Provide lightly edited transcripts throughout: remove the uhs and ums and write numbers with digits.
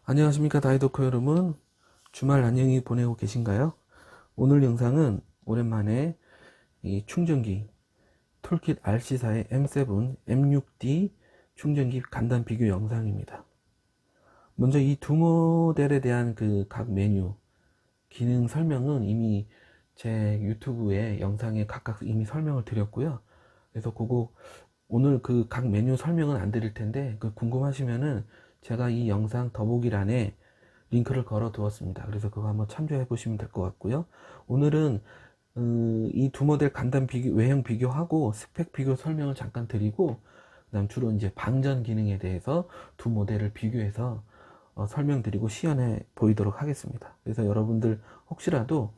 안녕하십니까 다이도커 여러분, 주말 안녕히 보내고 계신가요? 오늘 영상은 오랜만에 이 충전기 톨킷 RC사의 M7, M6D 충전기 간단 비교 영상입니다. 먼저 이 두 모델에 대한 그 각 메뉴 기능 설명은 이미 제 유튜브에 영상에 각각 이미 설명을 드렸고요. 그래서 그거 오늘 그 각 메뉴 설명은 안 드릴 텐데, 그 궁금하시면은 제가 이 영상 더보기란에 링크를 걸어 두었습니다. 그래서 그거 한번 참조해 보시면 될 것 같고요. 오늘은 이 두 모델 간단 비교, 외형 비교하고 스펙 비교 설명을 잠깐 드리고, 그다음 주로 이제 방전 기능에 대해서 두 모델을 비교해서 설명드리고 시연해 보이도록 하겠습니다. 그래서 여러분들 혹시라도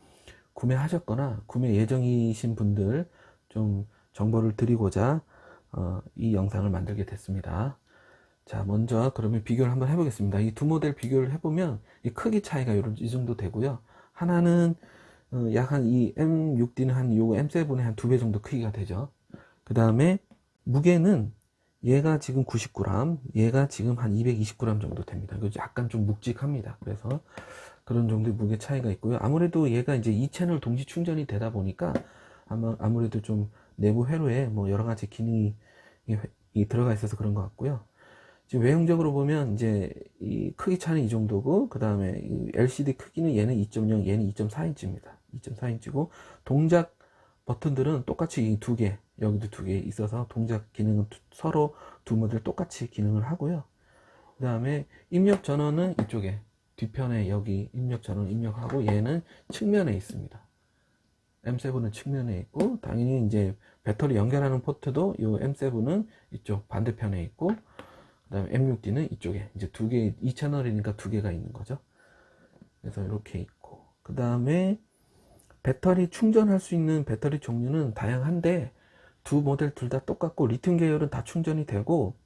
구매하셨거나 구매 예정이신 분들 좀 정보를 드리고자 이 영상을 만들게 됐습니다. 자, 먼저 그러면 비교를 한번 해보겠습니다. 이 두 모델 비교를 해보면 이 크기 차이가 이 정도 되고요. 하나는 약 한 이 M6D는 한 요 M7의 한 2배 정도 크기가 되죠. 그 다음에 무게는 얘가 지금 90g, 얘가 지금 한 220g 정도 됩니다. 약간 좀 묵직합니다. 그래서 그런 정도의 무게 차이가 있고요. 아무래도 얘가 이제 2채널 동시 충전이 되다 보니까 아무래도 좀 내부 회로에 뭐 여러 가지 기능이 들어가 있어서 그런 것 같고요. 지금 외형적으로 보면 이제 이 크기 차는 이 정도고, 그 다음에 LCD 크기는 얘는 2.0, 얘는 2.4인치입니다. 2.4인치고 동작 버튼들은 똑같이 이 두 개, 여기도 두 개 있어서 동작 기능은 서로 두 모델 똑같이 기능을 하고요. 그 다음에 입력 전원은 이쪽에 뒤편에 여기 입력 전원 입력하고, 얘는 측면에 있습니다. M7은 측면에 있고, 당연히 이제 배터리 연결하는 포트도 이 M7은 이쪽 반대편에 있고, 그 다음에 M6D는 이쪽에 이제 두 개, 2채널이니까 두 개가 있는 거죠. 그래서 이렇게 있고, 그 다음에 배터리 충전할 수 있는 배터리 종류는 다양한데 두 모델 둘 다 똑같고, 리튬 계열은 다 충전이 되고,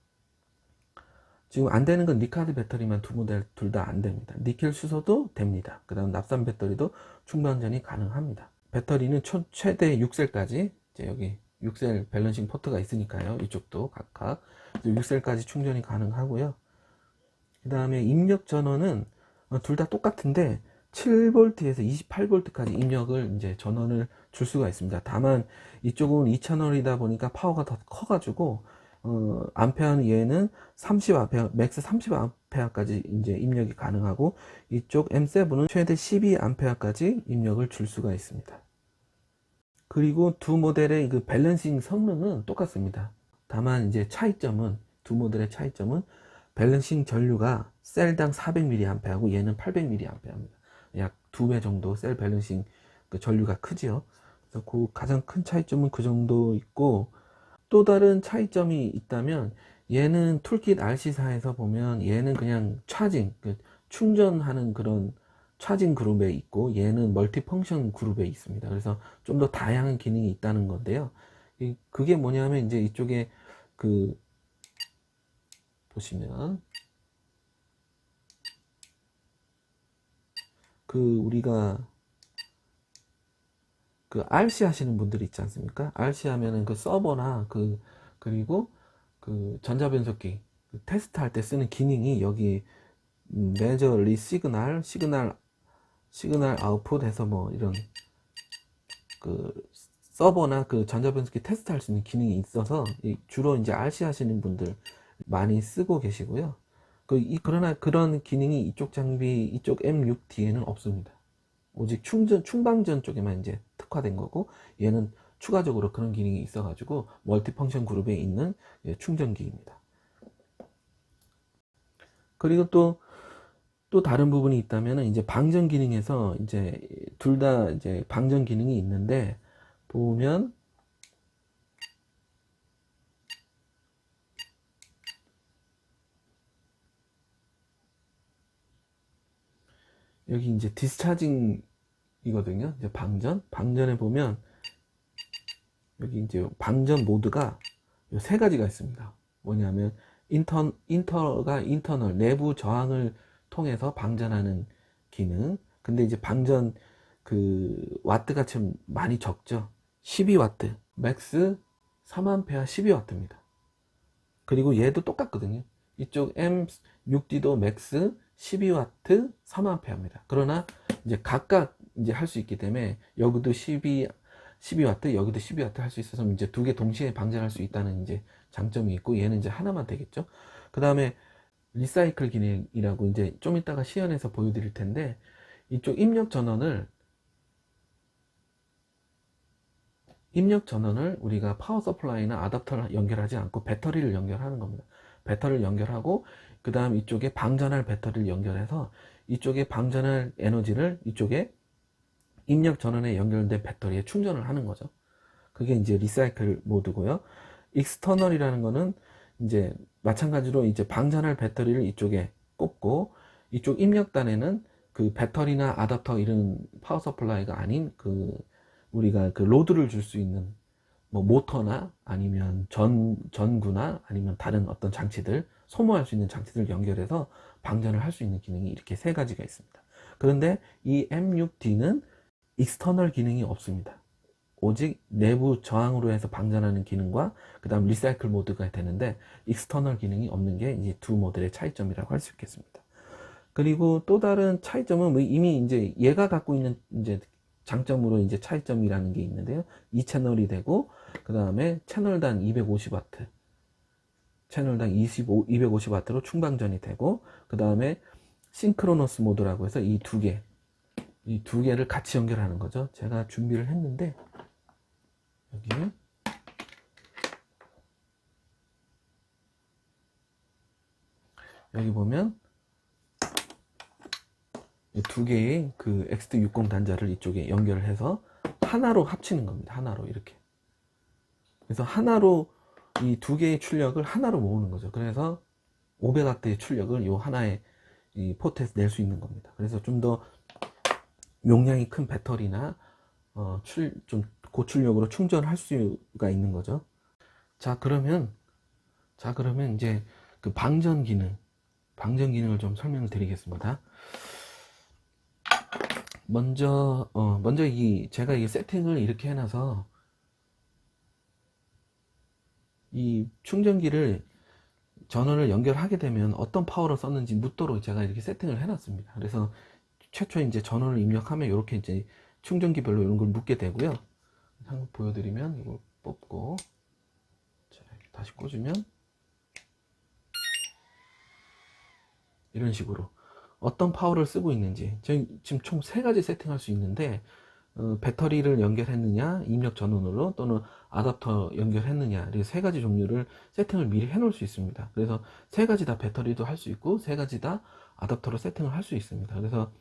지금 안 되는 건 니카드 배터리만 두 모델 둘 다 안 됩니다. 니켈 수소도 됩니다. 그 다음 납산 배터리도 충방전이 가능합니다. 배터리는 최대 6셀까지, 이제 여기 6셀 밸런싱 포트가 있으니까요. 이쪽도 각각 6셀까지 충전이 가능하고요. 그 다음에 입력 전원은 둘 다 똑같은데 7V에서 28V까지 입력을 이제 전원을 줄 수가 있습니다. 다만 이쪽은 2채널이다 보니까 파워가 더 커가지고 암페어는 얘는 30A, 맥스 30A까지 이제 입력이 가능하고, 이쪽 M7은 최대 12A까지 입력을 줄 수가 있습니다. 그리고 두 모델의 그 밸런싱 성능은 똑같습니다. 다만 이제 차이점은, 두 모델의 차이점은 밸런싱 전류가 셀당 400mA하고 얘는 800mA입니다. 약 2배 정도 셀 밸런싱 그 전류가 크지요. 그래서 그 가장 큰 차이점은 그 정도 있고, 또 다른 차이점이 있다면 얘는 툴킷 RC사에서 보면 얘는 그냥 차징, 충전하는 그런 차징 그룹에 있고, 얘는 멀티펑션 그룹에 있습니다. 그래서 좀 더 다양한 기능이 있다는 건데요. 그게 뭐냐면 이제 이쪽에 그 보시면 그 우리가 그 RC 하시는 분들이 있지 않습니까? RC 하면은 그 서버나 그리고 그 전자변속기 테스트 할 때 쓰는 기능이 여기 메저리 시그널 아웃풋 해서 뭐 이런 그 서버나 그 전자변속기 테스트 할 수 있는 기능이 있어서 주로 이제 RC 하시는 분들 많이 쓰고 계시고요. 그러나 그런 기능이 이쪽 장비, 이쪽 M6D에는 없습니다. 오직 충방전 쪽에만 이제 특화된 거고, 얘는 추가적으로 그런 기능이 있어가지고 멀티펑션 그룹에 있는 충전기입니다. 그리고 또 다른 부분이 있다면 이제 방전 기능에서 이제 둘 다 이제 방전 기능이 있는데, 보면 여기 이제 디스차징이거든요. 이제 방전에 보면 여기 이제 방전 모드가 세 가지가 있습니다. 뭐냐면 인터널 내부 저항을 통해서 방전하는 기능. 근데 이제 방전 그 와트가 좀 많이 적죠. 12W, 맥스 3A 12W입니다. 그리고 얘도 똑같거든요. 이쪽 M6D도 맥스 12W 3A입니다. 그러나 이제 각각 이제 할 수 있기 때문에 여기도 12W, 여기도 12W 할 수 있어서 이제 두 개 동시에 방전할 수 있다는 이제 장점이 있고, 얘는 이제 하나만 되겠죠. 그 다음에 리사이클 기능이라고 이제 좀 이따가 시연해서 보여드릴 텐데, 이쪽 입력 전원을 우리가 파워 서플라이나 아답터를 연결하지 않고 배터리를 연결하는 겁니다. 배터리를 연결하고, 그 다음 이쪽에 방전할 배터리를 연결해서 이쪽에 방전할 에너지를 이쪽에 입력 전원에 연결된 배터리에 충전을 하는 거죠. 그게 이제 리사이클 모드고요. 익스터널이라는 거는 이제 마찬가지로 이제 방전할 배터리를 이쪽에 꽂고, 이쪽 입력단에는 그 배터리나 아답터 이런 파워 서플라이가 아닌 그 우리가 그 로드를 줄 수 있는 뭐 모터나 아니면 전구나 아니면 다른 어떤 장치들, 소모할 수 있는 장치들 연결해서 방전을 할 수 있는 기능이 이렇게 세 가지가 있습니다. 그런데 이 M6D는 익스터널 기능이 없습니다. 오직 내부 저항으로 해서 방전하는 기능과 그 다음 리사이클 모드가 되는데, 익스터널 기능이 없는 게 이제 두 모델의 차이점이라고 할 수 있겠습니다. 그리고 또 다른 차이점은 이미 이제 얘가 갖고 있는 이제 장점으로 이제 차이점이라는 게 있는데요. 2채널이 되고, 그 다음에 채널당 250W, 채널당 250W로 충방전이 되고, 그 다음에 싱크로너스 모드라고 해서 이 두 개를 같이 연결하는 거죠. 제가 준비를 했는데, 여기 보면 이 두 개의 그 XT60 단자를 이쪽에 연결을 해서 하나로 합치는 겁니다. 하나로 이렇게. 그래서 하나로 이 두 개의 출력을 하나로 모으는 거죠. 그래서 500W의 출력을 이 하나의 이 포트에서 낼 수 있는 겁니다. 그래서 좀 더 용량이 큰 배터리나 좀 고출력으로 충전할 수가 있는 거죠. 자, 그러면 이제 그 방전 기능을 좀 설명을 드리겠습니다. 먼저 제가 이 세팅을 이렇게 해놔서 이 충전기를 전원을 연결하게 되면 어떤 파워를 썼는지 묻도록 제가 이렇게 세팅을 해놨습니다. 그래서 최초 이제 전원을 입력하면 이렇게 이제 충전기별로 이런 걸 묻게 되고요. 한번 보여드리면 이걸 뽑고, 자, 다시 꽂으면 이런 식으로 어떤 파워를 쓰고 있는지, 저희 지금 총 3가지 세팅할 수 있는데, 배터리를 연결했느냐, 입력 전원으로, 또는 아답터 연결했느냐, 이렇게 3가지 종류를 세팅을 미리 해 놓을 수 있습니다. 그래서 3가지 다 배터리도 할 수 있고 3가지 다 아답터로 세팅을 할 수 있습니다. 그래서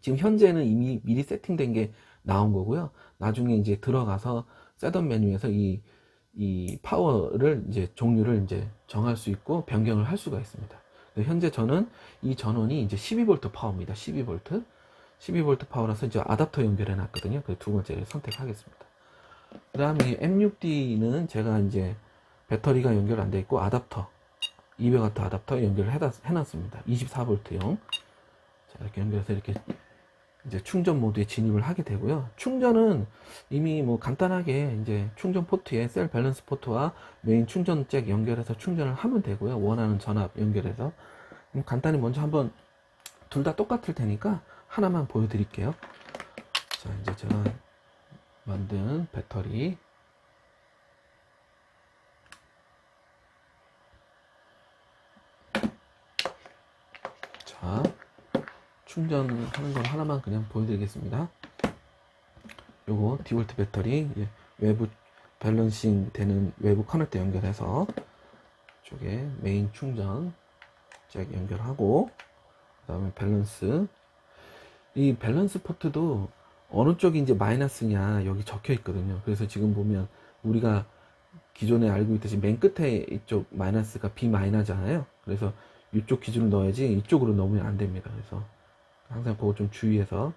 지금 현재는 이미 미리 세팅된 게 나온 거고요. 나중에 이제 들어가서 셋업 메뉴에서 이 파워를 이제 종류를 이제 정할 수 있고 변경을 할 수가 있습니다. 현재 저는 이 전원이 이제 12V 파워입니다. 12V 파워라서 이제 아답터 연결해 놨거든요. 그래서 두 번째를 선택하겠습니다. 그 다음에 M6D는 제가 이제 배터리가 연결 안 돼 있고 아답터 200W 아답터 연결을 해놨습니다. 24V용. 자, 이렇게 연결해서 이렇게 이제 충전 모드에 진입을 하게 되고요. 충전은 이미 뭐 간단하게 이제 충전 포트에 셀 밸런스 포트와 메인 충전 잭 연결해서 충전을 하면 되고요. 원하는 전압 연결해서. 간단히 먼저 한번 둘 다 똑같을 테니까 하나만 보여드릴게요. 자, 이제 제가 만든 배터리. 자, 충전하는 건 하나만 그냥 보여드리겠습니다. 요거 디볼트 배터리 외부 밸런싱 되는 외부 커넥터 연결해서 이쪽에 메인 충전 잭 연결하고, 그 다음에 밸런스, 이 밸런스 포트도 어느 쪽이 이제 마이너스냐 여기 적혀 있거든요. 그래서 지금 보면 우리가 기존에 알고 있듯이 맨 끝에 이쪽 마이너스가 B 마이너잖아요. 그래서 이쪽 기준을 넣어야지 이쪽으로 넣으면 안 됩니다. 그래서 항상 그거 좀 주의해서.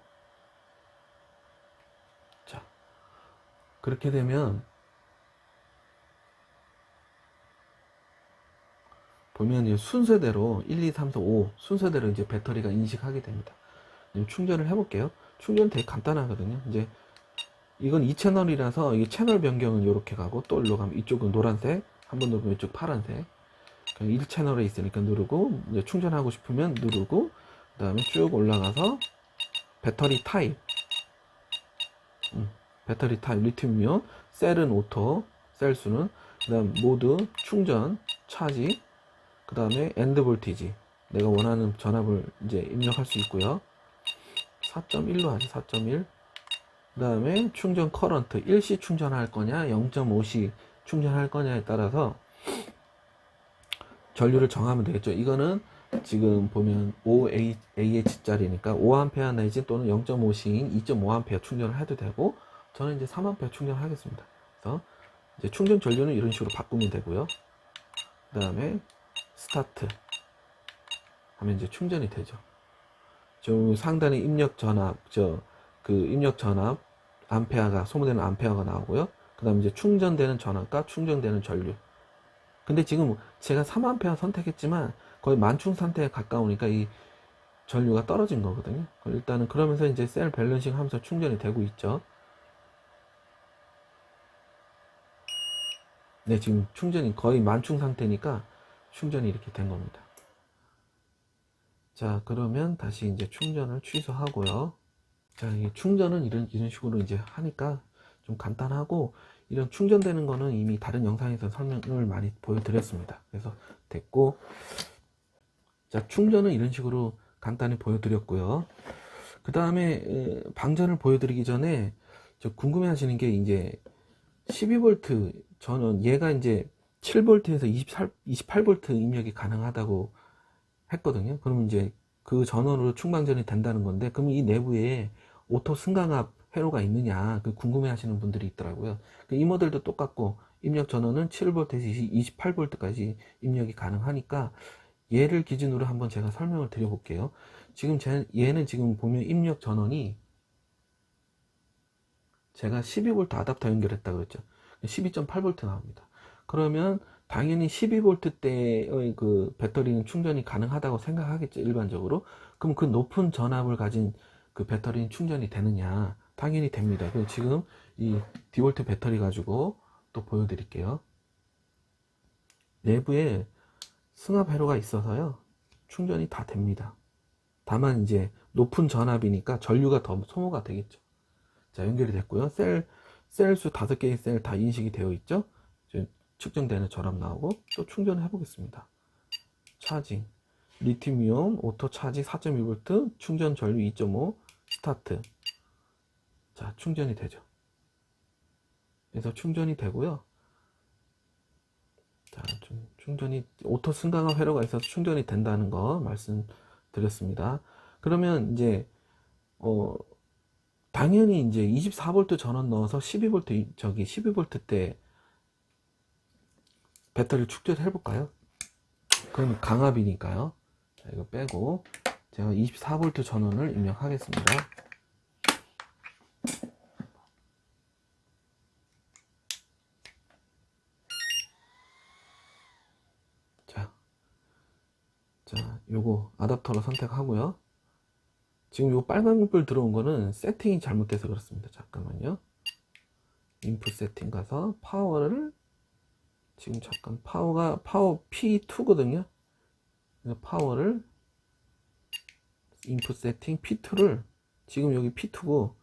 자, 그렇게 되면 보면 순서대로 1, 2, 3, 4, 5 순서대로 이제 배터리가 인식하게 됩니다. 충전을 해볼게요. 충전 되게 간단하거든요. 이제 이건 2채널이라서 이 채널 변경은 이렇게 가고, 또 일로 가면 이쪽은 노란색, 한 번 누르면 이쪽 파란색. 1채널에 있으니까 누르고, 이제 충전하고 싶으면 누르고, 그 다음에 쭉 올라가서 배터리 타입, 배터리 타입 리튬이온, 셀은 오토, 셀 수는, 그 다음 모드, 충전, 차지, 그 다음에 엔드 볼티지, 내가 원하는 전압을 이제 입력할 수 있고요. 4.1로 하지, 4.1. 그 다음에 충전 커런트, 1C 충전할 거냐 0.5C 충전할 거냐에 따라서 전류를 정하면 되겠죠. 이거는 지금 보면 5Ah 짜리니까 5A 내지 또는 0.5C인 2.5A 충전을 해도 되고, 저는 이제 3A 충전을 하겠습니다. 그래서 이제 충전 전류는 이런 식으로 바꾸면 되고요. 그 다음에 스타트 하면 이제 충전이 되죠. 저 상단에 입력 전압, 입력 전압 암페어가, 소모되는 암페어가 나오고요. 그 다음에 이제 충전되는 전압과 충전되는 전류. 근데 지금 제가 3A 선택했지만 거의 만충 상태에 가까우니까 이 전류가 떨어진 거거든요. 일단은 그러면서 이제 셀 밸런싱 하면서 충전이 되고 있죠. 네, 지금 충전이 거의 만충 상태니까 충전이 이렇게 된 겁니다. 자, 그러면 다시 이제 충전을 취소하고요. 자, 이 충전은 이런 식으로 이제 하니까 좀 간단하고, 이런 충전되는 거는 이미 다른 영상에서 설명을 많이 보여드렸습니다. 그래서 됐고, 자, 충전은 이런 식으로 간단히 보여드렸고요. 그 다음에 방전을 보여드리기 전에 궁금해 하시는 게, 이제 12V, 저는 얘가 이제 7V에서 28V 입력이 가능하다고 했거든요. 그러면 이제 그 전원으로 충방전이 된다는 건데, 그럼 이 내부에 오토 승강압 회로가 있느냐, 그 궁금해 하시는 분들이 있더라고요. 이 모델도 똑같고 입력 전원은 7V에서 28V까지 입력이 가능하니까, 얘를 기준으로 한번 제가 설명을 드려 볼게요. 지금 얘는 지금 보면 입력 전원이 제가 12V 아답터 연결했다 그랬죠. 12.8V 나옵니다. 그러면 당연히 12V대의 그 배터리는 충전이 가능하다고 생각하겠죠, 일반적으로. 그럼 그 높은 전압을 가진 그 배터리는 충전이 되느냐? 당연히 됩니다. 그럼 지금 이 디볼트 배터리 가지고 또 보여드릴게요. 내부에 승합 회로가 있어서요, 충전이 다 됩니다. 다만 이제 높은 전압이니까 전류가 더 소모가 되겠죠. 자, 연결이 됐고요. 셀수 5개의 셀 다 인식이 되어 있죠. 측정되는 전압 나오고, 또 충전을 해보겠습니다. 차징, 리튬이온 오토 차지 4.2V, 충전 전류 2.5, 스타트. 자, 충전이 되죠. 그래서 충전이 되고요. 자, 충전이, 오토 승강압 회로가 있어서 충전이 된다는 거 말씀드렸습니다. 그러면 이제 당연히 이제 24V 전원 넣어서 12V, 12V 때 배터리를 축적을 해볼까요? 그럼 강압이니까요. 자, 이거 빼고 제가 24V 전원을 입력하겠습니다. 자, 요거 아답터로 선택하고요. 지금 요 빨간불 들어온 거는 세팅이 잘못돼서 그렇습니다. 잠깐만요. 인풋 세팅 가서 파워를, 지금 잠깐 파워 P2거든요. 그래서 파워를 인풋 세팅 P2를, 지금 여기 P2고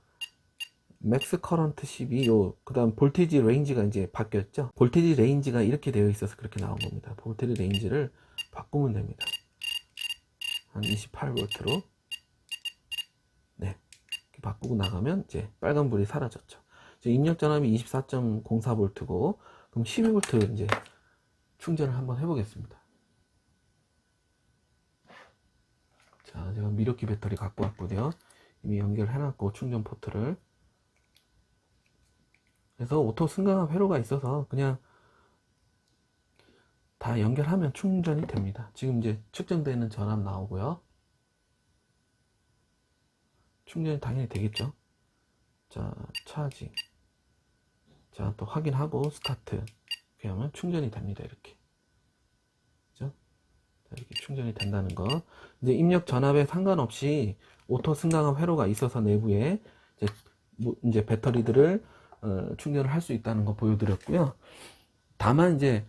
맥스 커런트 12, 그 다음 볼테이지 레인지가 이제 바뀌었죠. 볼테이지 레인지가 이렇게 되어 있어서 그렇게 나온 겁니다. 볼테이지 레인지를 바꾸면 됩니다. 한 28V로. 네, 바꾸고 나가면 이제 빨간불이 사라졌죠. 이제 입력 전압이 24.04V고, 그럼 12V 이제 충전을 한번 해보겠습니다. 자, 제가 미력기 배터리 갖고 왔고요. 이미 연결해놨고, 충전 포트를. 그래서 오토 승강압 회로가 있어서 그냥 다 연결하면 충전이 됩니다. 지금 이제 측정되는 전압 나오고요. 충전이 당연히 되겠죠. 자, 차징. 자, 또 확인하고 스타트. 이렇게 하면 충전이 됩니다. 이렇게. 그죠? 자, 이렇게 충전이 된다는 거. 이제 입력 전압에 상관없이 오토 승강압 회로가 있어서 내부에 이제 배터리들을 충전을 할 수 있다는 거 보여드렸고요. 다만 이제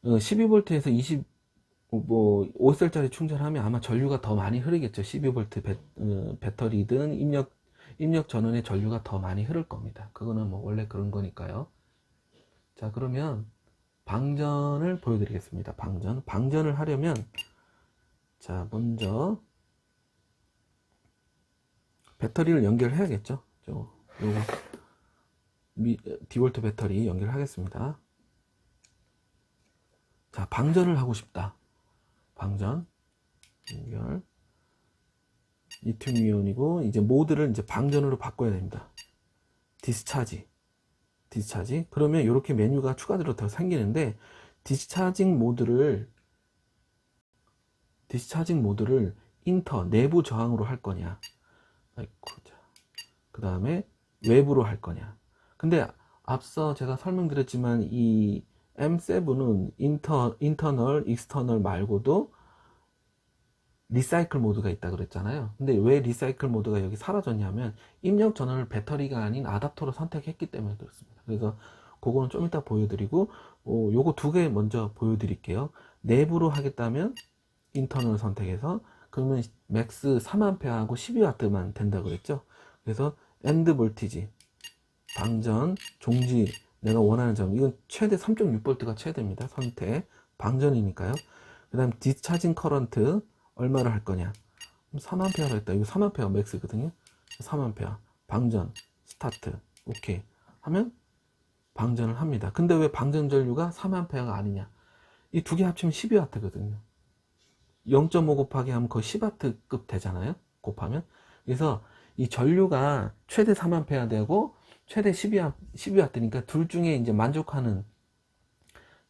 12V에서 뭐 5셀짜리 충전하면 아마 전류가 더 많이 흐르겠죠. 12V 배터리든 입력 전원의 전류가 더 많이 흐를 겁니다. 그거는 뭐 원래 그런 거니까요. 자, 그러면 방전을 보여드리겠습니다. 방전을 하려면, 자, 먼저 배터리를 연결해야겠죠. 요거 디볼트 배터리 연결하겠습니다. 자, 방전을 하고 싶다. 방전 연결, 리튬이온이고, 이제 모드를 이제 방전으로 바꿔야 됩니다. 디스차지. 그러면 이렇게 메뉴가 추가로 더 생기는데, 디스차징 모드를 내부 저항으로 할 거냐, 그 다음에 외부로 할 거냐. 근데 앞서 제가 설명드렸지만 이 M7은 인터널, 익스터널 말고도 리사이클 모드가 있다 그랬잖아요. 근데 왜 리사이클 모드가 여기 사라졌냐면 입력 전원을 배터리가 아닌 아답터로 선택했기 때문에 그렇습니다. 그래서 그거는 좀 이따 보여드리고, 요거 두 개 먼저 보여드릴게요. 내부로 하겠다면 인터널 선택해서, 그러면 맥스 3A하고 12W만 된다 그랬죠. 그래서 엔드 볼티지, 방전, 종지, 내가 원하는 점, 이건 최대 3.6V가 최대입니다. 선택, 방전이니까요. 그 다음 디스차징 커런트 얼마를 할 거냐, 3A로 했다. 이거 3A 맥스거든요. 3A 방전, 스타트, 오케이 하면 방전을 합니다. 근데 왜 방전 전류가 3A가 아니냐, 이 두 개 합치면 12W거든요 0.5 곱하기 하면 거의 10W급 되잖아요, 곱하면. 그래서 이 전류가 최대 3A 되고 최대 12W니까 둘 중에 이제 만족하는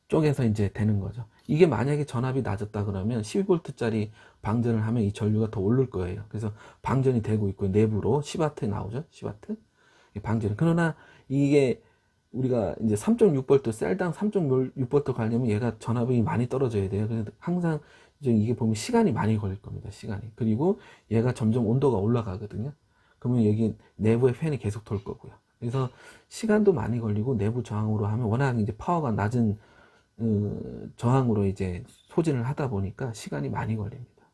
쪽에서 이제 되는 거죠. 이게 만약에 전압이 낮았다 그러면 12V짜리 방전을 하면 이 전류가 더 오를 거예요. 그래서 방전이 되고 있고요. 내부로 10W 나오죠. 10W 방전. 그러나 이게 우리가 이제 3.6V 셀당 3.6V 가려면 얘가 전압이 많이 떨어져야 돼요. 그래서 항상 이제 이게 보면 시간이 많이 걸릴 겁니다. 시간이. 그리고 얘가 점점 온도가 올라가거든요. 그러면 여기 내부에 팬이 계속 돌 거고요. 그래서 시간도 많이 걸리고, 내부 저항으로 하면 워낙 이제 파워가 낮은 저항으로 이제 소진을 하다 보니까 시간이 많이 걸립니다.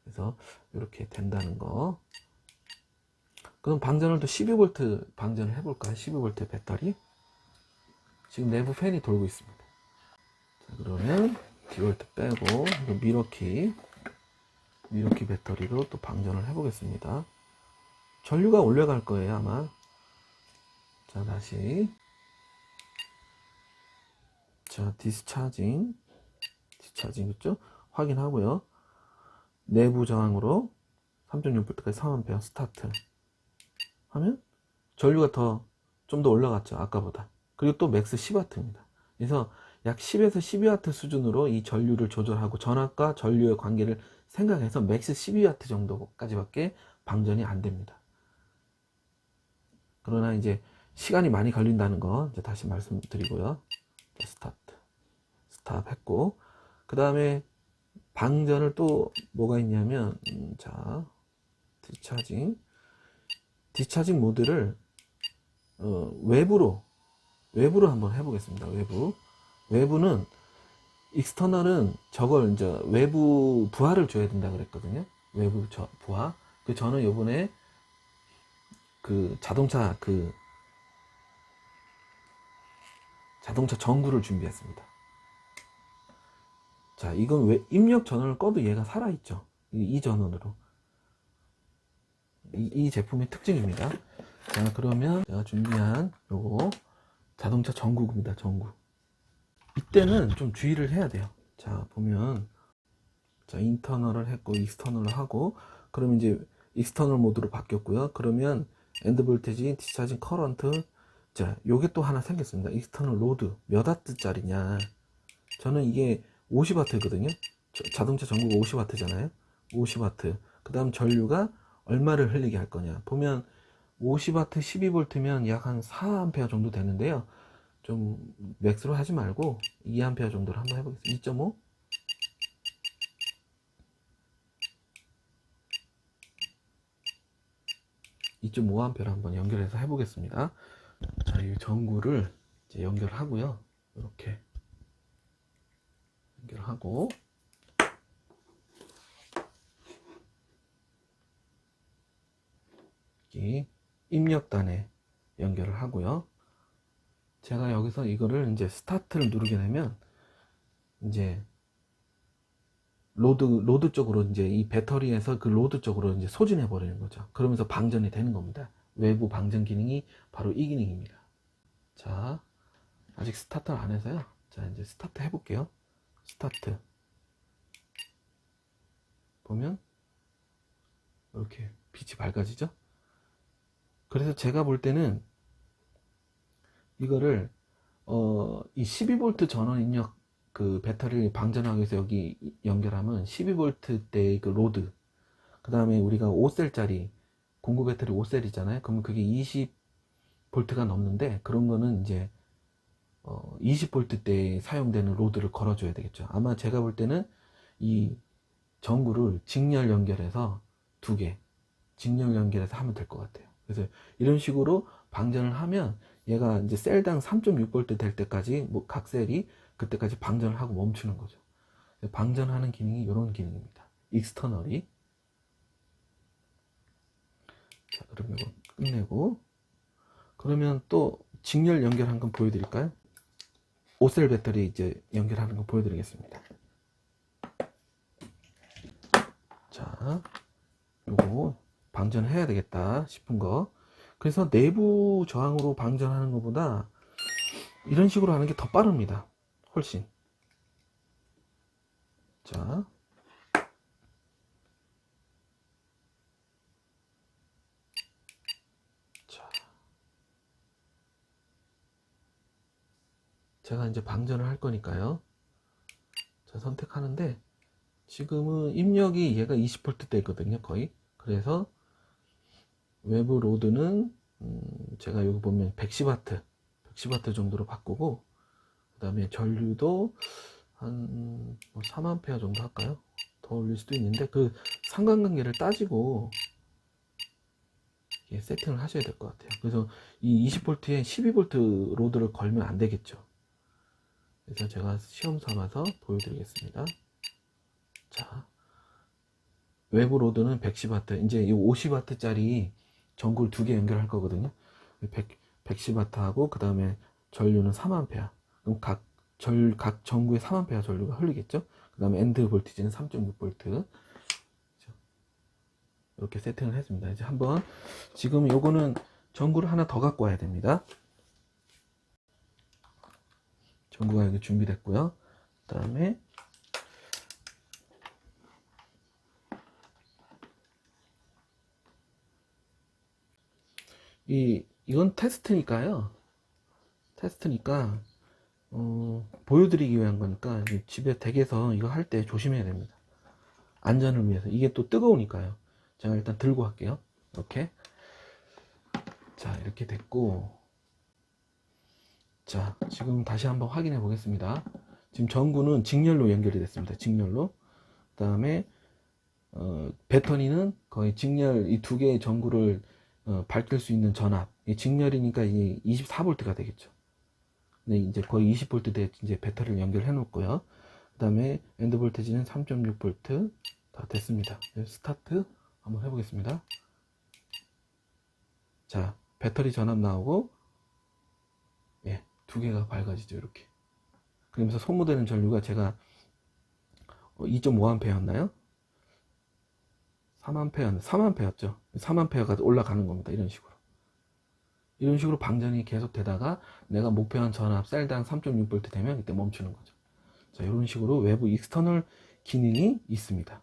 그래서 이렇게 된다는 거. 그럼 방전을 또 12V 방전을 해볼까요? 12V 배터리. 지금 내부 팬이 돌고 있습니다. 자, 그러면 디볼트 빼고 미러키 배터리로 또 방전을 해보겠습니다. 전류가 올라갈 거예요, 아마. 자, 다시. 자, 디스차징 그죠? 확인하고요. 내부 저항으로 3.6V까지 3A 스타트 하면 전류가 좀 더 올라갔죠, 아까보다. 그리고 또 맥스 10W입니다. 그래서 약 10에서 12W 수준으로 이 전류를 조절하고, 전압과 전류의 관계를 생각해서 맥스 12W 정도까지밖에 방전이 안 됩니다. 그러나 이제 시간이 많이 걸린다는 거 이제 다시 말씀드리고요. 스탑 했고, 그 다음에 방전을 또 뭐가 있냐면, 자, 디스차징 모드를 외부로 한번 해보겠습니다. 외부는, 익스터널은 저걸 이제 외부 부하를 줘야 된다 그랬거든요. 외부 부하. 저는 요번에 자동차 전구를 준비했습니다. 자, 이건 왜 입력 전원을 꺼도 얘가 살아있죠. 이 전원으로. 이 제품의 특징입니다. 자, 그러면 제가 준비한 요거 자동차 전구입니다. 전구. 이때는 좀 주의를 해야 돼요. 자, 보면, 자, 인터널을 했고 익스터널을 하고, 그러면 이제 익스터널 모드로 바뀌었고요. 그러면 엔드 볼테지, 디스차징 커런트. 자, 요게 또 하나 생겼습니다. 익스터널 로드 몇 와트짜리냐. 저는 이게 50W거든요. 자동차 전구가 50W잖아요. 50W. 그 다음 전류가 얼마를 흘리게 할 거냐. 보면 50W 12V면 약 한 4A 정도 되는데요. 좀 맥스로 하지 말고 2A 정도로 한번 해보겠습니다. 2.5. 2.5A를 한번 연결해서 해보겠습니다. 자, 이 전구를 이제 연결하고요. 이렇게 연결하고, 여기 입력단에 연결을 하고요. 제가 여기서 이거를 이제 스타트를 누르게 되면 이제 로드 쪽으로 이제 이 배터리에서 그 로드 쪽으로 이제 소진해 버리는 거죠. 그러면서 방전이 되는 겁니다. 외부 방전 기능이 바로 이 기능입니다. 자, 아직 스타트를 안 해서요. 자, 이제 스타트 해볼게요. 스타트. 보면 이렇게 빛이 밝아지죠. 그래서 제가 볼 때는 이거를 이 12V 전원 입력 그 배터리를 방전하기 위해서 여기 연결하면 12V대의 그 로드, 그 다음에 우리가 5셀짜리 공구 배터리 5셀이잖아요. 그러면 그게 20V가 넘는데 그런 거는 이제 20V대에 사용되는 로드를 걸어줘야 되겠죠. 아마 제가 볼 때는 이 전구를 직렬 연결해서 두 개 직렬 연결해서 하면 될 것 같아요. 그래서 이런 식으로 방전을 하면 얘가 이제 셀당 3.6V 될 때까지 뭐 각 셀이 그때까지 방전을 하고 멈추는 거죠. 방전하는 기능이 이런 기능입니다. 익스터널이. 자, 그러면 이거 끝내고 그러면 또 직렬 연결한 건 보여드릴까요? 5셀 배터리 이제 연결하는 거 보여드리겠습니다. 자, 요거 방전해야 되겠다 싶은 거. 그래서 내부 저항으로 방전하는 것보다 이런 식으로 하는 게 더 빠릅니다. 훨씬. 자, 제가 이제 방전을 할 거니까요. 자, 선택하는데 지금은 입력이 얘가 20V 있거든요, 거의. 그래서 외부 로드는 제가 여기 보면 110W 정도로 바꾸고, 그 다음에 전류도 한 3A 정도 할까요? 더 올릴 수도 있는데 그 상관관계를 따지고 세팅을 하셔야 될 것 같아요. 그래서 이 20V에 12V 로드를 걸면 안 되겠죠. 그래서 제가 시험 삼아서 보여드리겠습니다. 자, 외부 로드는 110W, 이제 이 50W 짜리 전구를 두 개 연결할 거거든요. 110W 하고 그 다음에 전류는 3A. 그럼 각 전구에 3A 전류가 흘리겠죠. 그 다음에 엔드 볼티지는 3.6V. 이렇게 세팅을 했습니다. 이제 한번 지금 요거는 전구를 하나 더 갖고 와야 됩니다. 전구가 여기 준비됐고요. 그 다음에 이건 테스트니까요. 테스트니까 보여드리기 위한 거니까 집에 댁에서 이거 할 때 조심해야 됩니다. 안전을 위해서. 이게 또 뜨거우니까요. 제가 일단 들고 갈게요. 이렇게. 자, 이렇게 됐고, 자, 지금 다시 한번 확인해 보겠습니다. 지금 전구는 직렬로 연결이 됐습니다. 직렬로. 그 다음에 배터리는 거의 직렬, 이 두 개의 전구를 밝힐 수 있는 전압. 이 직렬이니까 이제 24V가 되겠죠. 네, 이제 거의 20V 대 이제 배터리를 연결해 놓고요. 그 다음에 엔드 볼테지는 3.6V 다 됐습니다. 스타트 한번 해보겠습니다. 자, 배터리 전압 나오고, 예, 두 개가 밝아지죠, 이렇게. 그러면서 소모되는 전류가 제가 2.5A였나요? 3A였죠. 3A가 올라가는 겁니다. 이런 식으로. 이런 식으로 방전이 계속 되다가 내가 목표한 전압 셀당 3.6V 되면 이때 멈추는 거죠. 자, 이런 식으로 외부 익스터널 기능이 있습니다.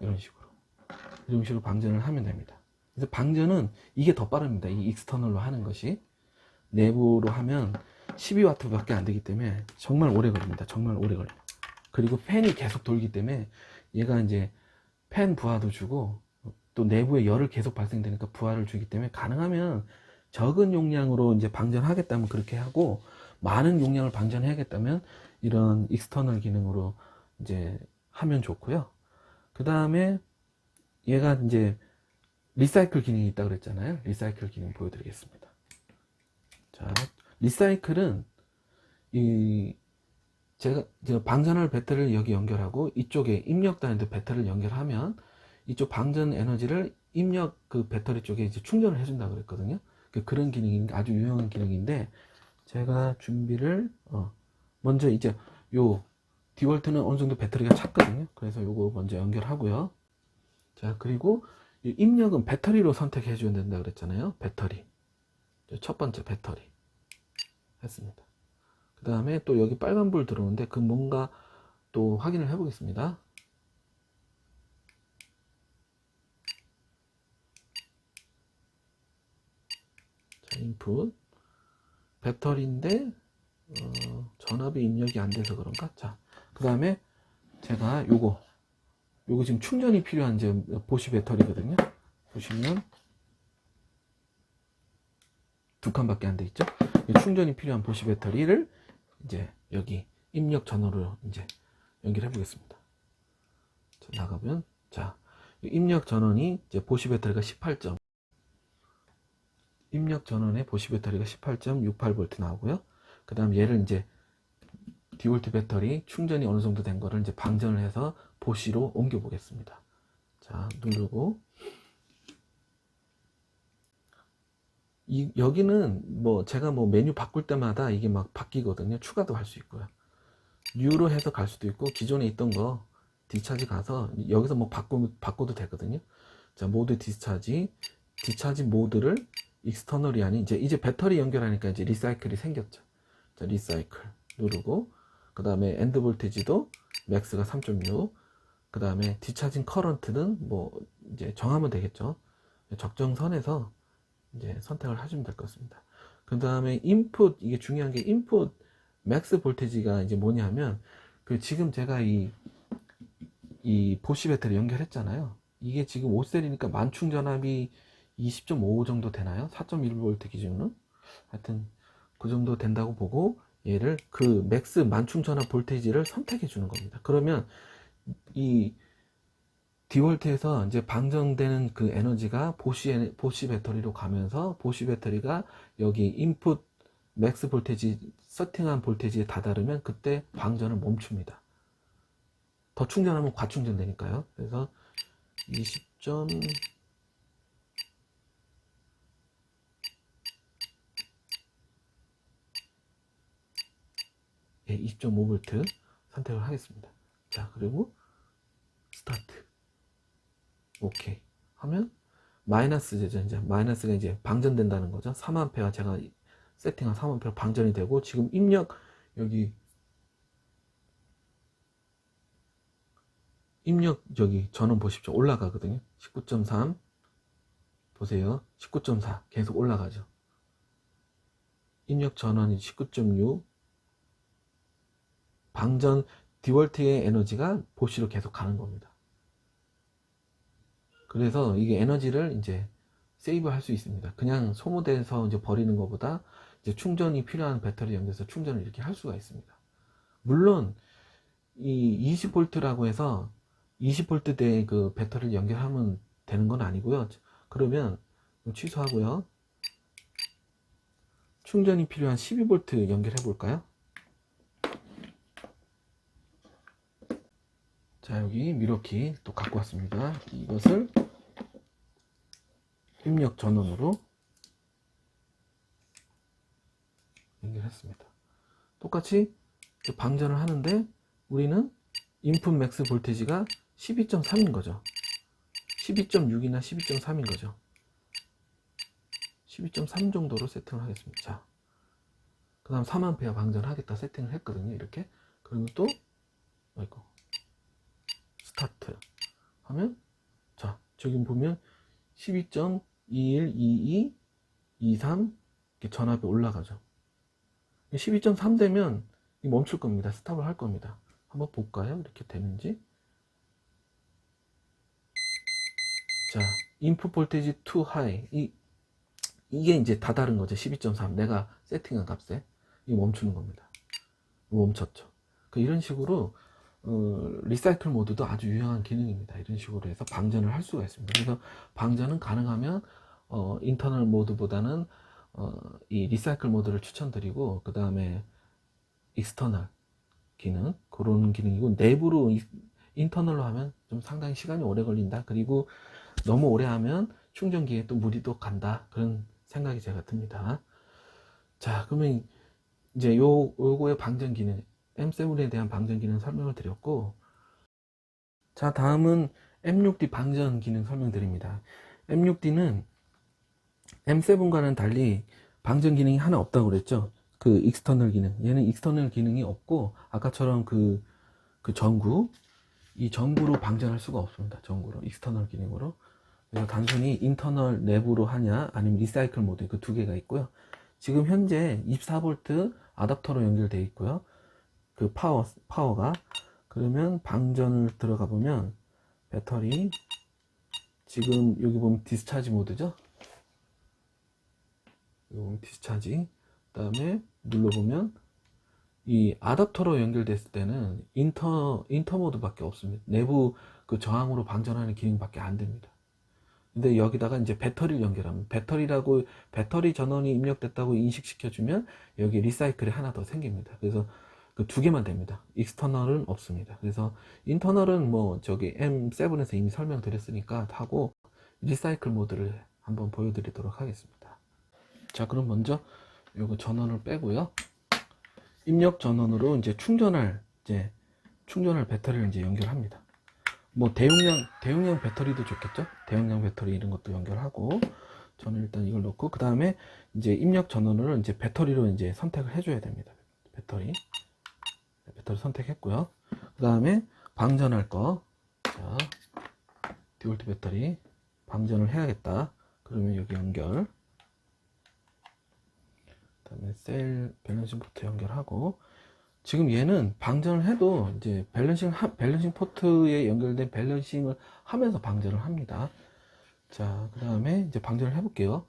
이런 식으로 방전을 하면 됩니다. 그래서 방전은 이게 더 빠릅니다. 이 익스터널로 하는 것이. 내부로 하면 12W 밖에 안 되기 때문에 정말 오래 걸립니다. 정말 오래 걸려요. 그리고 팬이 계속 돌기 때문에 얘가 이제 팬 부하도 주고 또 내부에 열을 계속 발생되니까 부하를 주기 때문에 가능하면 적은 용량으로 이제 방전하겠다면 그렇게 하고, 많은 용량을 방전해야겠다면 이런 익스터널 기능으로 이제 하면 좋고요. 그 다음에 얘가 이제 리사이클 기능이 있다고 그랬잖아요. 리사이클 기능 보여드리겠습니다. 자, 리사이클은 제가 방전할 배터리를 여기 연결하고 이쪽에 입력단에도 배터리를 연결하면 이쪽 방전 에너지를 입력 그 배터리 쪽에 이제 충전을 해준다 그랬거든요. 그런 기능이 아주 유용한 기능인데, 제가 준비를 먼저 이제 요 디월트는 어느 정도 배터리가 찼거든요. 그래서 요거 먼저 연결하고요. 자, 그리고 이 입력은 배터리로 선택해 줘야 된다 그랬잖아요. 배터리. 첫 번째 배터리 했습니다. 그 다음에 또 여기 빨간불 들어오는데 그 뭔가 또 확인을 해 보겠습니다. 자, 인풋 배터리인데 전압이 입력이 안 돼서 그런가? 자, 그 다음에 제가 요거 지금 충전이 필요한 이제 보시 배터리거든요. 보시면 두 칸밖에 안 돼 있죠. 충전이 필요한 보시 배터리를 이제 여기 입력 전원으로 이제 연결해 보겠습니다. 자, 나가면, 자, 입력 전원이 이제 보시 배터리가 18점, 입력 전원의 보시 배터리가 18.68V 나오고요. 그 다음 얘를 이제 디볼트 배터리 충전이 어느 정도 된 거를 이제 방전을 해서 보시로 옮겨 보겠습니다. 자, 누르고, 여기는 뭐 제가 뭐 메뉴 바꿀 때마다 이게 막 바뀌거든요. 추가도 할 수 있고요. U로 해서 갈 수도 있고, 기존에 있던 거 디차지 가서 여기서 뭐 바꿔도 되거든요. 자, 모드 디차지 모드를 익스터널이 아닌 이제 배터리 연결하니까 이제 리사이클이 생겼죠. 자, 리사이클 누르고, 그 다음에 엔드 볼테지도 맥스가 3.6, 그 다음에 디차징 커런트는 뭐 이제 정하면 되겠죠. 적정선에서 이제 선택을 하시면 될 것 같습니다. 그 다음에 인풋, 이게 중요한 게 인풋 맥스 볼테지가 이제 뭐냐면, 그 지금 제가 이 보시 배터리 연결했잖아요. 이게 지금 5셀이니까 만충전압이 20.55 정도 되나요? 4.1V 기준으로 하여튼 그 정도 된다고 보고, 얘를 그 맥스 만충전압 볼테이지를 선택해 주는 겁니다. 그러면 이 디볼트에서 이제 방전되는 그 에너지가 보시 배터리로 가면서, 보시 배터리가 여기 인풋 맥스 볼테이지 세팅한 볼테이지에 다다르면 그때 방전을 멈춥니다. 더 충전하면 과충전 되니까요. 그래서 20.5V 선택을 하겠습니다. 자, 그리고 스타트. 오케이 하면 마이너스죠. 이제 마이너스가 이제 방전된다는 거죠. 3A 제가 세팅한 3A 방전이 되고, 지금 입력 여기 전원 보십시오. 올라가거든요. 19.3 보세요. 19.4 계속 올라가죠. 입력 전원이 19.6, 방전 디월트의 에너지가 보시로 계속 가는 겁니다. 그래서 이게 에너지를 이제 세이브 할 수 있습니다. 그냥 소모돼서 이제 버리는 것보다 이제 충전이 필요한 배터리 연결해서 충전을 이렇게 할 수가 있습니다. 물론 이 20V라고 해서 20V대의 그 배터리를 연결하면 되는 건 아니고요. 그러면 취소하고요. 충전이 필요한 12V 연결해 볼까요? 자, 여기 미러키 또 갖고 왔습니다. 이것을 입력 전원으로 연결했습니다. 똑같이 방전을 하는데 우리는 인풋 맥스 볼테지가 12.3인 거죠. 12.6이나 12.3인 거죠. 12.3 정도로 세팅을 하겠습니다. 자, 그 다음 3A 방전하겠다 세팅을 했거든요. 이렇게. 그러면 또 아이고, 스타트 하면, 자, 저기 보면 12.21, 22, 23 이렇게 전압이 올라가죠. 12.3 되면 멈출 겁니다. 스탑을 할 겁니다. 한번 볼까요? 이렇게 되는지. 자, 인풋 볼테이지 too high. 이게 이제 다다른 거죠. 12.3 내가 세팅한 값에 이 멈추는 겁니다. 멈췄죠. 이런 식으로 리사이클 모드도 아주 유용한 기능입니다. 이런 식으로 해서 방전을 할 수가 있습니다. 그래서 방전은 가능하면 인터널 모드보다는 이 리사이클 모드를 추천드리고, 그 다음에 익스터널 기능, 그런 기능이고, 내부로 인터널로 하면 좀 상당히 시간이 오래 걸린다. 그리고 너무 오래 하면 충전기에 또 물이 또 간다, 그런 생각이 제가 듭니다. 자, 그러면 이제 요거의 방전 기능, M7에 대한 방전 기능 설명을 드렸고, 자, 다음은 M6D 방전 기능 설명드립니다. M6D는 M7과는 달리 방전 기능이 하나 없다고 그랬죠. 그 익스터널 기능, 얘는 익스터널 기능이 없고, 아까처럼 그 전구, 이 전구로 방전할 수가 없습니다. 전구로, 익스터널 기능으로. 그래서 단순히 인터널 내부로 하냐, 아니면 리사이클 모드, 그 두 개가 있고요. 지금 현재 24V 아답터로 연결되어 있고요. 그 파워가. 그러면 방전을 들어가 보면, 배터리, 지금 여기 보면 디스차지 모드죠. 요 디스차지. 그 다음에 눌러보면, 이 아답터로 연결됐을 때는 인터 모드밖에 없습니다. 내부 그 저항으로 방전하는 기능밖에 안 됩니다. 근데 여기다가 이제 배터리를 연결하면, 배터리 전원이 입력됐다고 인식시켜주면 여기 리사이클이 하나 더 생깁니다. 그래서 그 두 개만 됩니다. 익스터널은 없습니다. 그래서 인터널은 뭐 저기 M7에서 이미 설명드렸으니까 하고, 리사이클 모드를 한번 보여드리도록 하겠습니다. 자, 그럼 먼저 요거 전원을 빼고요. 입력 전원으로 이제 충전할 배터리를 이제 연결합니다. 뭐 대용량 배터리도 좋겠죠. 대용량 배터리 이런 것도 연결하고, 저는 일단 이걸 넣고, 그 다음에 이제 입력 전원을 이제 배터리로 이제 선택을 해줘야 됩니다. 배터리 선택했고요. 그 다음에 방전할 거, 자, 디볼트 배터리 방전을 해야겠다. 그러면 여기 연결, 그 다음에 셀 밸런싱 포트 연결하고, 지금 얘는 방전을 해도 이제 밸런싱 포트에 연결된 밸런싱을 하면서 방전을 합니다. 자, 그 다음에 이제 방전을 해볼게요.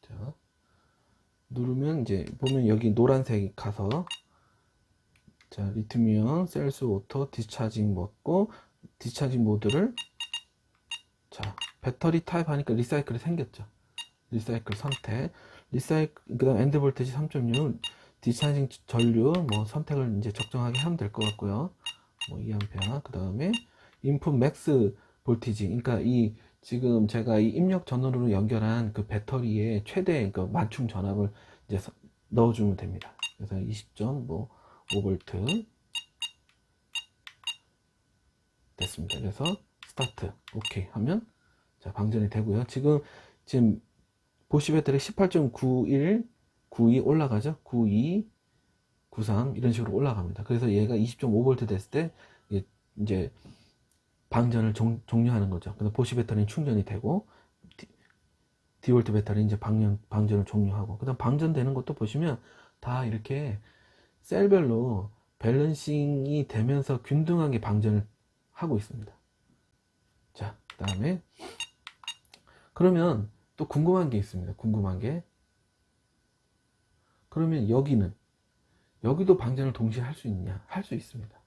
자, 누르면 이제 보면 여기 노란색이 가서, 자, 리튬이온 셀스 오토 디스차징 먹고, 디스차징 모드를, 자, 배터리 타입 하니까 리사이클이 생겼죠. 리사이클 선택, 그 다음 엔드 볼테이지 3.6, 디스차징 전류 뭐 선택을 이제 적정하게 하면 될 것 같고요. 뭐 2A, 그 다음에 인풋 맥스 볼티지, 그러니까 이 지금 제가 이 입력 전원으로 연결한 그 배터리의 최대 그 맞춤 전압을 이제 넣어주면 됩니다. 그래서 20.5V 됐습니다. 그래서 스타트, 오케이 하면, 자, 방전이 되고요. 지금 보시 배터리 18.91, 92 올라가죠. 92, 93 이런 식으로 올라갑니다. 그래서 얘가 20.5V 됐을 때 이제 방전을 종료하는 거죠. 그래서 보시 배터리는 충전이 되고, 디볼트 배터리 이제 방전을 종료하고, 그다음 방전되는 것도 보시면 다 이렇게 셀별로 밸런싱이 되면서 균등하게 방전을 하고 있습니다. 자, 그 다음에 그러면 또 궁금한 게 있습니다. 궁금한 게, 그러면 여기도 방전을 동시에 할 수 있냐? 할 수 있습니다.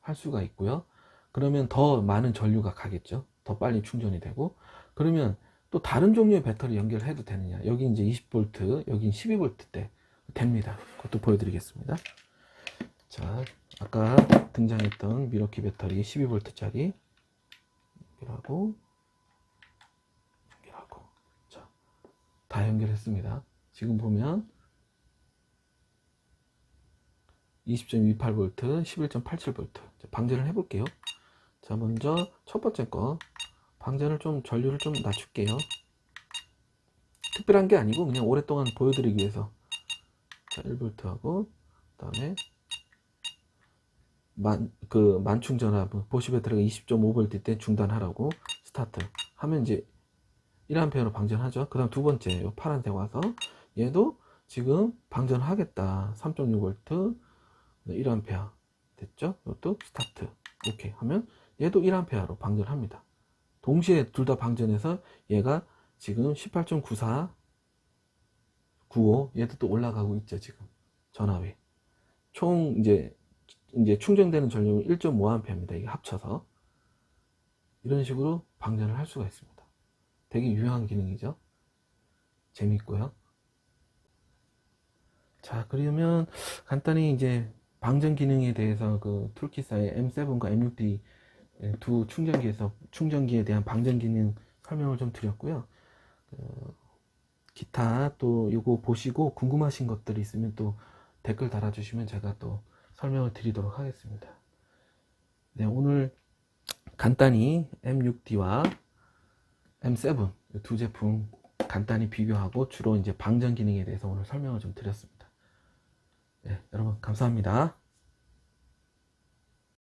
할 수가 있고요. 그러면 더 많은 전류가 가겠죠. 더 빨리 충전이 되고. 그러면 또 다른 종류의 배터리 연결해도 되느냐? 여기 이제 20V, 여기 12V 때 됩니다. 그것도 보여드리겠습니다. 자, 아까 등장했던 미러키 배터리 12V짜리 연결하고, 자, 다 연결했습니다. 지금 보면 20.28V, 11.87V. 방전을 해볼게요. 자, 먼저 첫 번째 거 방전을 전류를 좀 낮출게요. 특별한 게 아니고 그냥 오랫동안 보여드리기 위해서. 자, 1V 하고, 그 다음에 만충 전압 보시 배터리가 20.5V 때 중단하라고 스타트 하면 이제 1A로 방전하죠. 그 다음 두 번째 요 파란색 와서 얘도 지금 방전하겠다. 3.6V 1A 됐죠? 이것도 스타트 오케이 하면 얘도 1A로 방전합니다. 동시에 둘 다 방전해서 얘가 지금 18.94 95 얘도 또 올라가고 있죠. 지금 전압이 총 이제 충전되는 전력은 1.5A입니다. 이게 합쳐서 이런 식으로 방전을 할 수가 있습니다. 되게 유용한 기능이죠. 재밌고요. 자, 그러면 간단히 이제 방전 기능에 대해서 그 툴킷사의 M7과 M6D 두 충전기에 대한 방전 기능 설명을 좀 드렸고요. 기타 또 이거 보시고 궁금하신 것들이 있으면 또 댓글 달아주시면 제가 또 설명을 드리도록 하겠습니다. 네, 오늘 간단히 M6D와 M7 두 제품 간단히 비교하고 주로 이제 방전 기능에 대해서 오늘 설명을 좀 드렸습니다. 네, 여러분 감사합니다.